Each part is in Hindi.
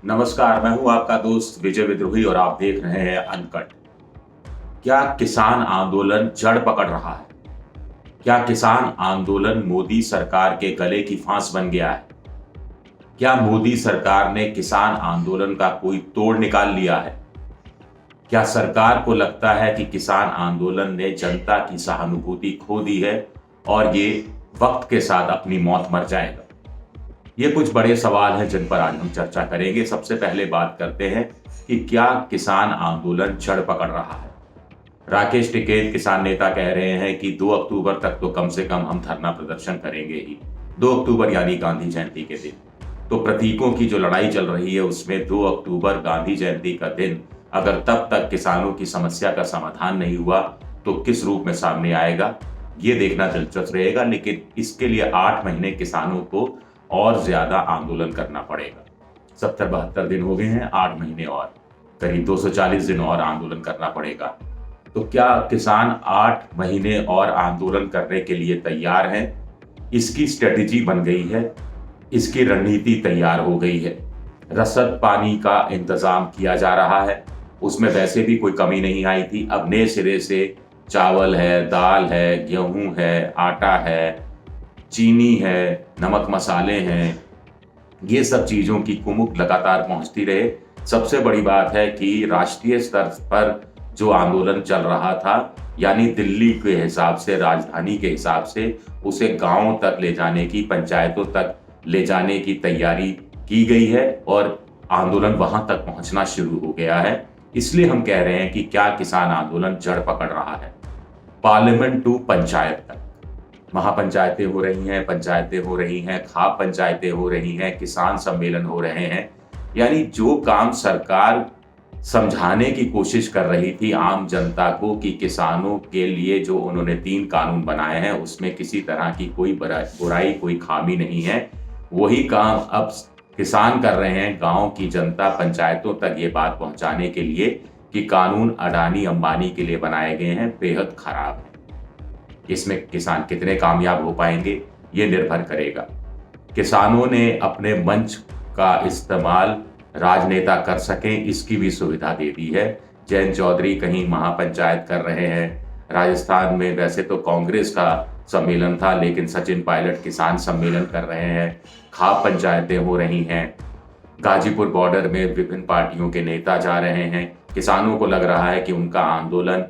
नमस्कार, मैं हूं आपका दोस्त विजय विद्रोही और आप देख रहे हैं अनकट। क्या किसान आंदोलन जड़ पकड़ रहा है? क्या किसान आंदोलन मोदी सरकार के गले की फांस बन गया है? क्या मोदी सरकार ने किसान आंदोलन का कोई तोड़ निकाल लिया है? क्या सरकार को लगता है कि किसान आंदोलन ने जनता की सहानुभूति खो दी है और ये वक्त के साथ अपनी मौत मर जाएगा? ये कुछ बड़े सवाल हैं जिन पर आज हम चर्चा करेंगे। सबसे पहले बात करते हैं कि क्या किसान आंदोलन जड़ पकड़ रहा है। राकेश टिकैत किसान नेता कह रहे हैं कि 2 अक्टूबर तक तो कम से कम हम धरना प्रदर्शन करेंगे ही। 2 अक्टूबर यानी गांधी जयंती के दिन। तो प्रतीकों की जो लड़ाई चल रही है उसमें 2 अक्टूबर गांधी जयंती का दिन अगर तब तक किसानों की समस्या का समाधान नहीं हुआ तो किस रूप में सामने आएगा, ये देखना दिलचस्प रहेगा। लेकिन इसके लिए 8 महीने किसानों को और ज्यादा आंदोलन करना पड़ेगा। 70-72 दिन हो गए हैं, 8 महीने और करीब 240 दिन और आंदोलन करना पड़ेगा। तो क्या किसान 8 महीने और आंदोलन करने के लिए तैयार हैं? इसकी स्ट्रेटेजी बन गई है, इसकी रणनीति तैयार हो गई है। रसद पानी का इंतजाम किया जा रहा है, उसमें वैसे भी कोई कमी नहीं आई थी। अब नए सिरे से चावल है, दाल है, गेहूं है, आटा है, चीनी है, नमक मसाले हैं, ये सब चीजों की कुमुक लगातार पहुंचती रहे। सबसे बड़ी बात है कि राष्ट्रीय स्तर पर जो आंदोलन चल रहा था, यानी दिल्ली के हिसाब से, राजधानी के हिसाब से, उसे गांवों तक ले जाने की, पंचायतों तक ले जाने की तैयारी की गई है और आंदोलन वहां तक पहुंचना शुरू हो गया है। इसलिए हम कह रहे हैं कि क्या किसान आंदोलन जड़ पकड़ रहा है। पार्लियामेंट टू पंचायत तक महापंचायतें हो रही हैं, पंचायतें हो रही हैं, खाप पंचायतें हो रही हैं, किसान सम्मेलन हो रहे हैं। यानी जो काम सरकार समझाने की कोशिश कर रही थी आम जनता को कि किसानों के लिए जो उन्होंने 3 कानून बनाए हैं उसमें किसी तरह की कोई बुराई, कोई खामी नहीं है, वही काम अब किसान कर रहे हैं गांव की जनता, पंचायतों तक ये बात पहुंचाने के लिए कि कानून अडानी अंबानी के लिए बनाए गए हैं, बेहद खराब है। इसमें किसान कितने कामयाब हो पाएंगे ये निर्भर करेगा। किसानों ने अपने मंच का इस्तेमाल राजनेता कर सकें इसकी भी सुविधा दे दी है। जयंत चौधरी कहीं महापंचायत कर रहे हैं, राजस्थान में वैसे तो कांग्रेस का सम्मेलन था लेकिन सचिन पायलट किसान सम्मेलन कर रहे हैं, खाप पंचायतें हो रही हैं, गाजीपुर बॉर्डर में विभिन्न पार्टियों के नेता जा रहे हैं। किसानों को लग रहा है कि उनका आंदोलन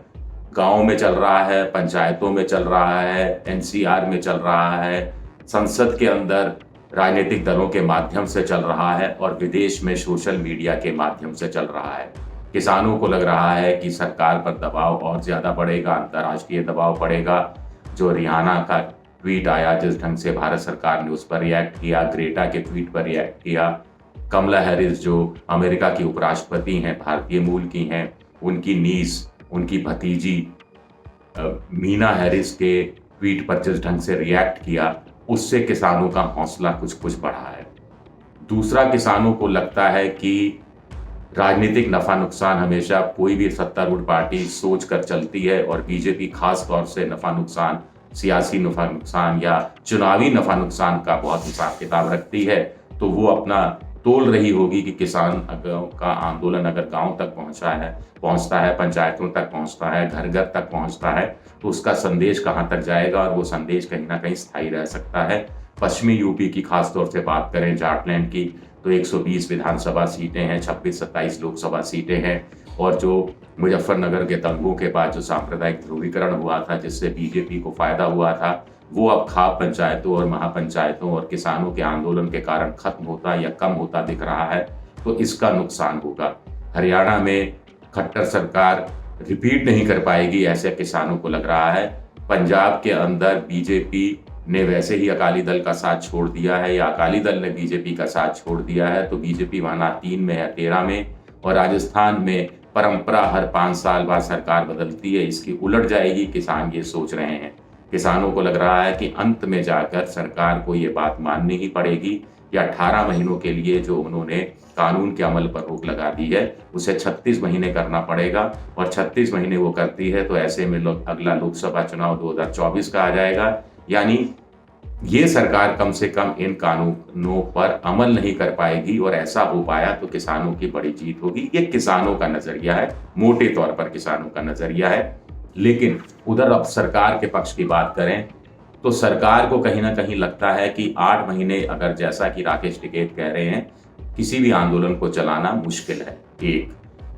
गांव में चल रहा है, पंचायतों में चल रहा है, एनसीआर में चल रहा है, संसद के अंदर राजनीतिक दलों के माध्यम से चल रहा है और विदेश में सोशल मीडिया के माध्यम से चल रहा है। किसानों को लग रहा है कि सरकार पर दबाव और ज्यादा बढ़ेगा, अंतर्राष्ट्रीय दबाव पड़ेगा। जो रिहाना का ट्वीट आया, जिस ढंग से भारत सरकार ने उस पर रिएक्ट किया, ग्रेटा के ट्वीट पर रिएक्ट किया, कमला हैरिस जो अमेरिका की उपराष्ट्रपति हैं, भारतीय मूल की हैं, उनकी नीस, उनकी भतीजी मीना हैरिस के ट्वीट पर जिस ढंग से रिएक्ट किया, उससे किसानों का हौसला कुछ कुछ बढ़ा है। दूसरा, किसानों को लगता है कि राजनीतिक नफा नुकसान हमेशा कोई भी सत्तारूढ़ पार्टी सोच कर चलती है और बीजेपी खास तौर से नफा नुकसान, सियासी नफा नुकसान या चुनावी नफा नुकसान का बहुत हिसाब किताब रखती है। तो वो अपना तोल रही होगी कि किसान का आंदोलन अगर गांव तक पहुंचता है, पंचायतों तक पहुंचता है, घर घर तक पहुंचता है, तो उसका संदेश कहां तक जाएगा और वो संदेश कहीं ना कहीं स्थायी रह सकता है। पश्चिमी यूपी की खास तौर से बात करें, झारखंड की, तो 120 विधानसभा सीटें हैं, 26-27 लोकसभा सीटें हैं और जो मुजफ्फरनगर के दंगों के बाद जो सांप्रदायिक ध्रुवीकरण हुआ था जिससे बीजेपी को फायदा हुआ था, वो अब खाप पंचायतों और महापंचायतों और किसानों के आंदोलन के कारण खत्म होता या कम होता दिख रहा है। तो इसका नुकसान होगा। हरियाणा में खट्टर सरकार रिपीट नहीं कर पाएगी, ऐसे किसानों को लग रहा है। पंजाब के अंदर बीजेपी ने वैसे ही अकाली दल का साथ छोड़ दिया है या अकाली दल ने बीजेपी का साथ छोड़ दिया है, तो बीजेपी वहां 3 में है, 13 में। और राजस्थान में परंपरा हर 5 साल बाद सरकार बदलती है, इसकी उलट जाएगी, किसान ये सोच रहे हैं। किसानों को लग रहा है कि अंत में जाकर सरकार को ये बात माननी ही पड़ेगी या 18 महीनों के लिए जो उन्होंने कानून के अमल पर रोक लगा दी है उसे 36 महीने करना पड़ेगा। और 36 महीने वो करती है तो ऐसे में अगला लोकसभा चुनाव 2024 का आ जाएगा। यानी ये सरकार कम से कम इन कानूनों पर अमल नहीं कर पाएगी और ऐसा हो पाया तो किसानों की बड़ी जीत होगी। ये किसानों का नजरिया है, मोटे तौर पर किसानों का नजरिया है। लेकिन उधर अब सरकार के पक्ष की बात करें तो सरकार को कहीं ना कहीं लगता है कि 8 महीने, अगर जैसा कि राकेश टिकैत कह रहे हैं, किसी भी आंदोलन को चलाना मुश्किल है। एक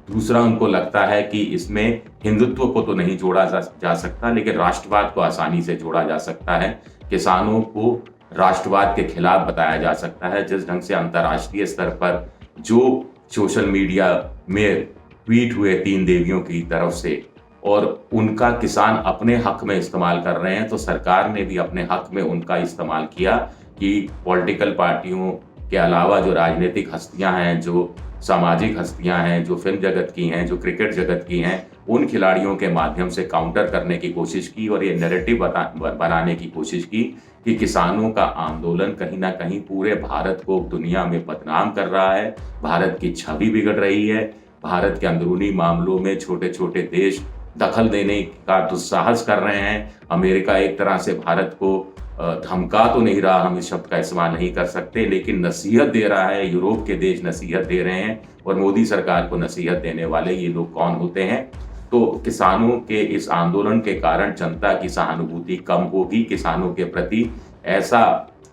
दूसरा, उनको लगता है कि इसमें हिंदुत्व को तो नहीं जोड़ा जा सकता, लेकिन राष्ट्रवाद को आसानी से जोड़ा जा सकता है। किसानों को राष्ट्रवाद के खिलाफ बताया जा सकता है। जिस ढंग से अंतर्राष्ट्रीय स्तर पर जो सोशल मीडिया में ट्वीट हुए 3 देवियों की तरफ से और उनका किसान अपने हक में इस्तेमाल कर रहे हैं, तो सरकार ने भी अपने हक में उनका इस्तेमाल किया कि पॉलिटिकल पार्टियों के अलावा जो राजनीतिक हस्तियां हैं, जो सामाजिक हस्तियां हैं, जो फिल्म जगत की हैं, जो क्रिकेट जगत की हैं, उन खिलाड़ियों के माध्यम से काउंटर करने की कोशिश की और ये नैरेटिव बनाने की कोशिश की कि किसानों का आंदोलन कहीं ना कहीं पूरे भारत को दुनिया में बदनाम कर रहा है, भारत की छवि बिगड़ रही है, भारत के अंदरूनी मामलों में छोटे छोटे देश दखल देने का दुस्साहस कर रहे हैं। अमेरिका एक तरह से भारत को धमका तो नहीं रहा, हम इस शब्द का इस्तेमाल नहीं कर सकते, लेकिन नसीहत दे रहा है। यूरोप के देश नसीहत दे रहे हैं और मोदी सरकार को नसीहत देने वाले ये लोग कौन होते हैं? तो किसानों के इस आंदोलन के कारण जनता की सहानुभूति कम होगी किसानों के प्रति। ऐसा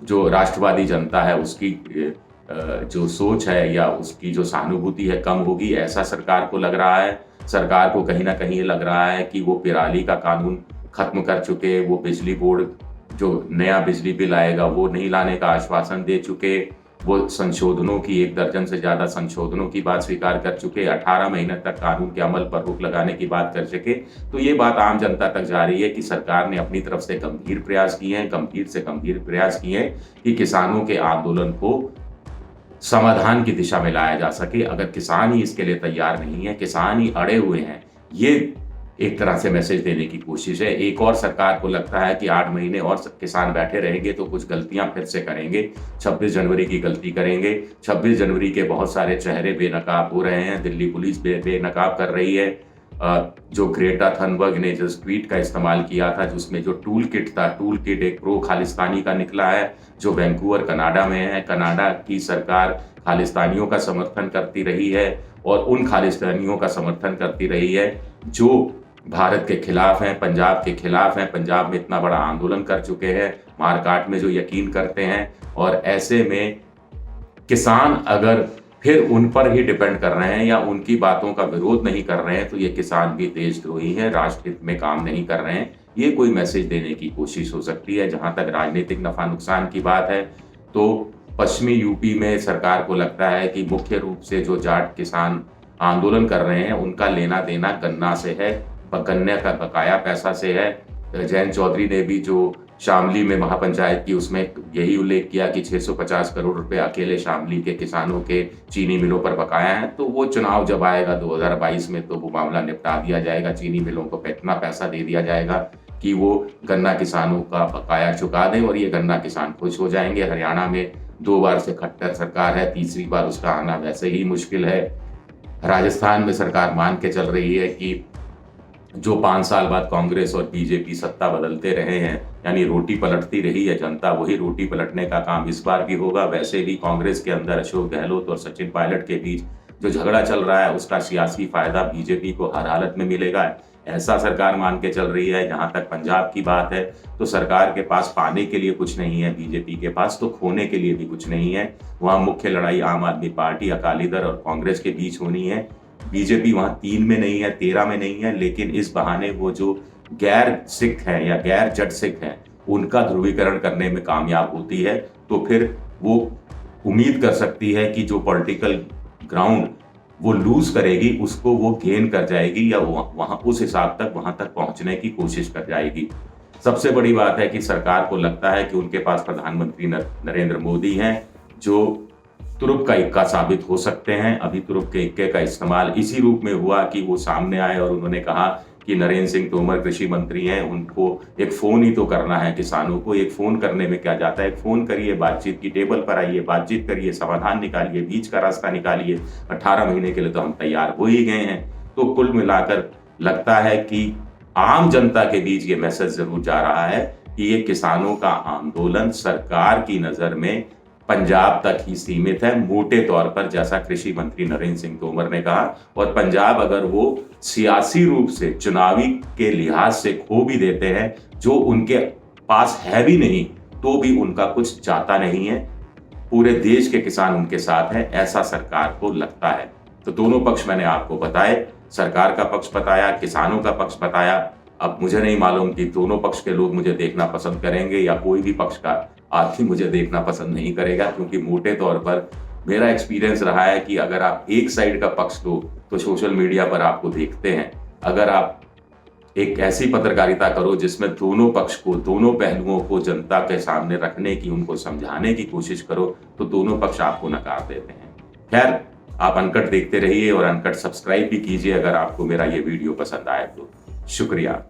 जो राष्ट्रवादी जनता है उसकी जो सोच है या उसकी जो सहानुभूति है कम होगी, ऐसा सरकार को लग रहा है। सरकार को कहीं ना कहीं लग रहा है कि वो पिराली का कानून खत्म कर चुके, वो बिजली बोर्ड जो नया बिजली बिल आएगा वो नहीं लाने का आश्वासन दे चुके, वो संशोधनों की 1 दर्जन से ज्यादा संशोधनों की बात स्वीकार कर चुके, 18 महीने तक कानून के अमल पर रोक लगाने की बात कर चुके। तो ये बात आम जनता तक जा रही है कि सरकार ने अपनी तरफ से गंभीर प्रयास किए हैं, गंभीर से गंभीर प्रयास किए हैं कि किसानों के आंदोलन को समाधान की दिशा में लाया जा सके। अगर किसान ही इसके लिए तैयार नहीं है, किसान ही अड़े हुए हैं, ये एक तरह से मैसेज देने की कोशिश है। एक और सरकार को लगता है कि 8 महीने और किसान बैठे रहेंगे तो कुछ गलतियां फिर से करेंगे, 26 जनवरी की गलती करेंगे। 26 जनवरी के बहुत सारे चेहरे बेनकाब हो रहे हैं, दिल्ली पुलिस बेनकाब कर रही है। जो ग्रेटा थनबर्ग ने जिस ट्वीट का इस्तेमाल किया था, जिसमें जो टूल किट था, टूल किट एक प्रो खालिस्तानी का निकला है, जो वैंकूवर कनाडा में है। कनाडा की सरकार खालिस्तानियों का समर्थन करती रही है और उन खालिस्तानियों का समर्थन करती रही है जो भारत के खिलाफ हैं, पंजाब के खिलाफ हैं, पंजाब में इतना बड़ा आंदोलन कर चुके हैं, मारकाट में जो यकीन करते हैं। और ऐसे में किसान अगर फिर उन पर ही डिपेंड कर रहे हैं या उनकी बातों का विरोध नहीं कर रहे हैं, तो ये किसान भी देशद्रोही हैं, राष्ट्र हित में काम नहीं कर रहे हैं। ये कोई मैसेज देने की कोशिश हो सकती है। जहां तक राजनीतिक नफा नुकसान की बात है, तो पश्चिमी यूपी में सरकार को लगता है कि मुख्य रूप से जो जाट किसान आंदोलन कर रहे हैं उनका लेना देना गन्ना से है, गन्ने का बकाया पैसा से है। जयंत चौधरी ने भी जो शामली में महापंचायत की, उसमें यही उल्लेख किया कि 650 करोड़ रुपए अकेले शामली के किसानों के चीनी मिलों पर बकाया है। तो वो चुनाव जब आएगा 2022 में तो वो मामला निपटा दिया जाएगा, चीनी मिलों को इतना पैसा दे दिया जाएगा कि वो गन्ना किसानों का बकाया चुका दें और ये गन्ना किसान खुश हो जाएंगे। हरियाणा में 2 बार से खट्टर सरकार है, तीसरी बार उसका आना वैसे ही मुश्किल है। राजस्थान में सरकार मान के चल रही है कि जो 5 साल बाद कांग्रेस और बीजेपी सत्ता बदलते रहे हैं, यानी रोटी पलटती रही है जनता, वही रोटी पलटने का काम इस बार भी होगा। वैसे भी कांग्रेस के अंदर अशोक गहलोत और सचिन पायलट के बीच जो झगड़ा चल रहा है उसका सियासी फायदा बीजेपी को हर हालत में मिलेगा, ऐसा सरकार मान के चल रही है। जहां तक पंजाब की बात है तो सरकार के पास पाने के लिए कुछ नहीं है, बीजेपी के पास तो खोने के लिए भी कुछ नहीं है। वहां मुख्य लड़ाई आम आदमी पार्टी, अकाली दल और कांग्रेस के बीच होनी है। बीजेपी वहां 3 में नहीं है, 13 में नहीं है, लेकिन इस बहाने वो जो गैर सिख हैं या गैर जट सिख हैं उनका ध्रुवीकरण करने में कामयाब होती है, तो फिर वो उम्मीद कर सकती है कि जो पॉलिटिकल ग्राउंड वो लूज करेगी उसको वो गेन कर जाएगी या वहां उस हिसाब तक वहां तक पहुंचने की कोशिश कर जाएगी। सबसे बड़ी बात है कि सरकार को लगता है कि उनके पास प्रधानमंत्री नरेंद्र मोदी हैं जो तुरुप का इक्का साबित हो सकते हैं। अभी तुरुप के इक्के का इस्तेमाल इसी रूप में हुआ कि वो सामने आए और उन्होंने कहा कि नरेंद्र सिंह तोमर कृषि मंत्री हैं, उनको एक फोन ही तो करना है किसानों को। एक फोन करने में क्या जाता है, एक फोन करिए, बातचीत की टेबल पर आइए, बातचीत करिए, समाधान निकालिए, बीच का रास्ता निकालिए। 18 महीने के लिए तो हम तैयार हो ही गए हैं। तो कुल मिलाकर लगता है कि आम जनता के बीच ये मैसेज जरूर जा रहा है कि ये किसानों का आंदोलन सरकार की नजर में पंजाब तक ही सीमित है, मोटे तौर पर, जैसा कृषि मंत्री नरेंद्र सिंह तोमर ने कहा। और पंजाब अगर वो सियासी रूप से चुनावी के लिहाज से खो भी देते हैं, जो उनके पास है भी नहीं, तो भी उनका कुछ जाता नहीं है। पूरे देश के किसान उनके साथ हैं, ऐसा सरकार को लगता है। तो दोनों पक्ष मैंने आपको बताए, सरकार का पक्ष बताया, किसानों का पक्ष बताया। अब मुझे नहीं मालूम कि दोनों पक्ष के लोग मुझे देखना पसंद करेंगे या कोई भी पक्ष का आदमी मुझे देखना पसंद नहीं करेगा, क्योंकि मोटे तौर पर मेरा एक्सपीरियंस रहा है कि अगर आप एक साइड का पक्ष लो तो सोशल मीडिया पर आपको देखते हैं। अगर आप एक ऐसी पत्रकारिता करो जिसमें दोनों पक्ष को, दोनों पहलुओं को जनता के सामने रखने की, उनको समझाने की कोशिश करो, तो दोनों पक्ष आपको नकार देते हैं। खैर, आप अनकट देखते रहिए और अनकट सब्सक्राइब भी कीजिए अगर आपको मेरा ये वीडियो पसंद आए तो। शुक्रिया।